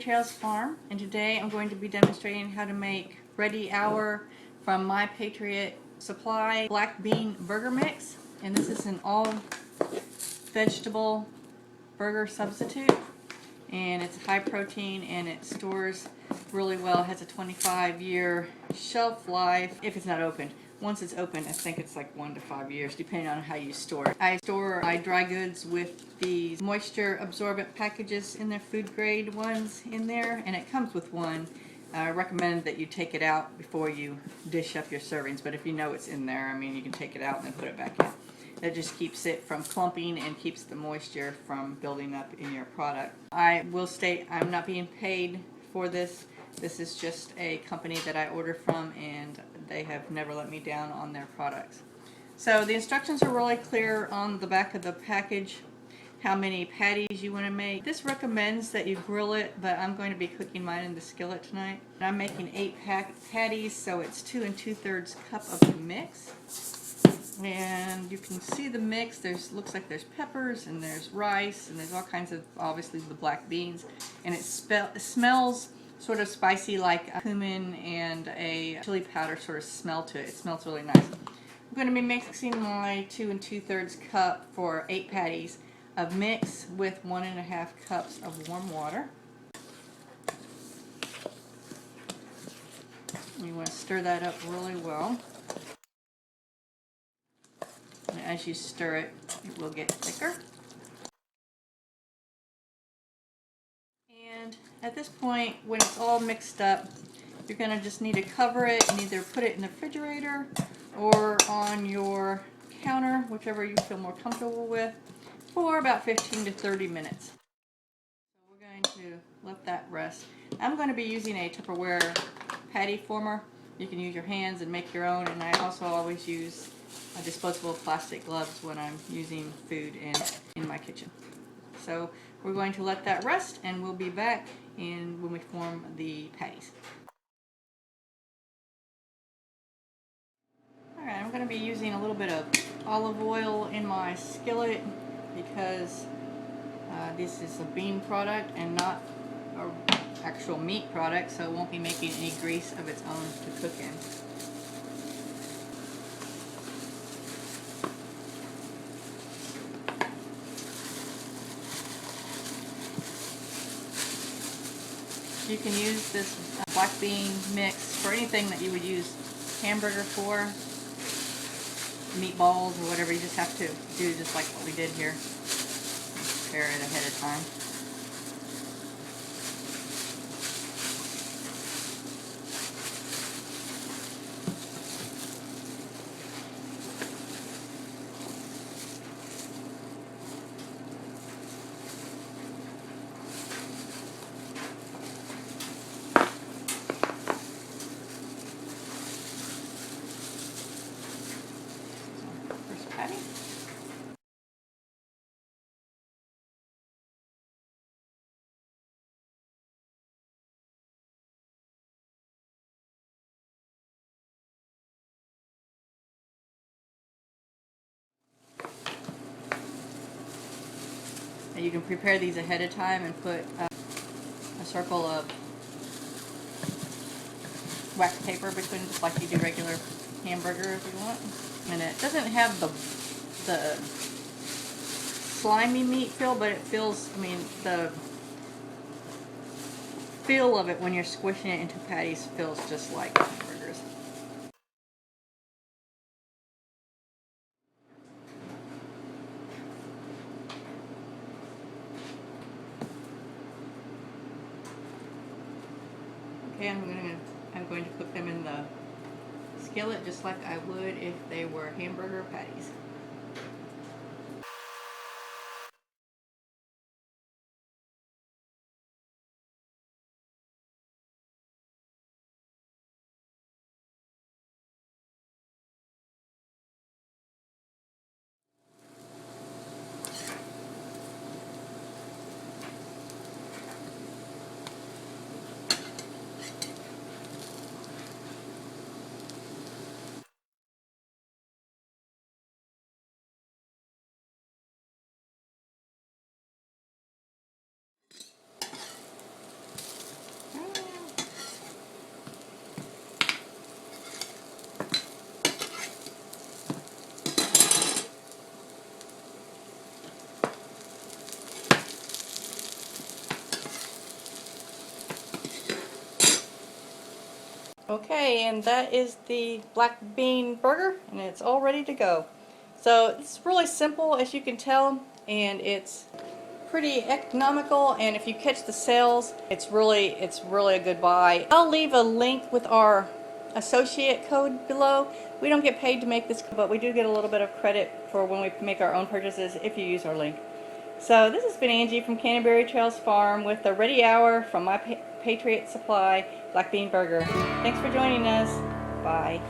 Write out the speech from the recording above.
Trails Farm, and today I'm going to be demonstrating how to make Ready Hour from My Patriot Supply black bean burger mix. And this is an all vegetable burger substitute, and it's high protein and it stores really well. It has a 25-year shelf life if it's not opened. Once it's open, I think it's like 1 to 5 years, depending on how you store it. I store my dry goods with these moisture absorbent packages in their food grade ones in there, and it comes with one. I recommend that you take it out before you dish up your servings, but if you know it's in there, I mean, you can take it out and then put it back in. That just keeps it from clumping and keeps the moisture from building up in your product. I will state I'm not being paid for this. This is just a company that I order from, and they have never let me down on their products. So the instructions are really clear on the back of the package, how many patties you want to make. This recommends that you grill it, but I'm going to be cooking mine in the skillet tonight. And I'm making 8 patties, so it's 2 2/3 cup of the mix. And you can see the mix. Looks like there's peppers and there's rice and there's all kinds of, obviously, the black beans. And it smells sort of spicy, like cumin and a chili powder sort of smell to it. It smells really nice. I'm going to be mixing my 2 2/3 cup for 8 patties of mix with 1 1/2 cups of warm water. You want to stir that up really well. And as you stir it, it will get thicker. And at this point, when it's all mixed up, you're going to just need to cover it and either put it in the refrigerator or on your counter, whichever you feel more comfortable with, for about 15 to 30 minutes. So we're going to let that rest. I'm going to be using a Tupperware patty former. You can use your hands and make your own, and I also always use disposable plastic gloves when I'm using food in my kitchen. So we're going to let that rest, and we'll be back when we form the patties. Alright, I'm going to be using a little bit of olive oil in my skillet because this is a bean product and not an actual meat product, so it won't be making any grease of its own to cook in. You can use this black bean mix for anything that you would use hamburger for, meatballs or whatever. You just have to do just like what we did here. Prepare it ahead of time. Patty. And you can prepare these ahead of time and put a circle of wax paper between, just like you do regular hamburger if you want. And it doesn't have the slimy meat feel, but it feels, I mean, the feel of it when you're squishing it into patties feels just like hamburgers. Okay, I'm going to cook them in the skillet just like I would if they were hamburger patties. Okay, and that is the black bean burger, and it's all ready to go. So it's really simple, as you can tell, and it's pretty economical, and if you catch the sales, it's really a good buy. I'll leave a link with our associate code below. We don't get paid to make this, but we do get a little bit of credit for when we make our own purchases if you use our link. So this has been Angie from Canterbury Trails Farm with the Ready Hour from My Patriot Supply Black Bean Burger. Thanks for joining us. Bye.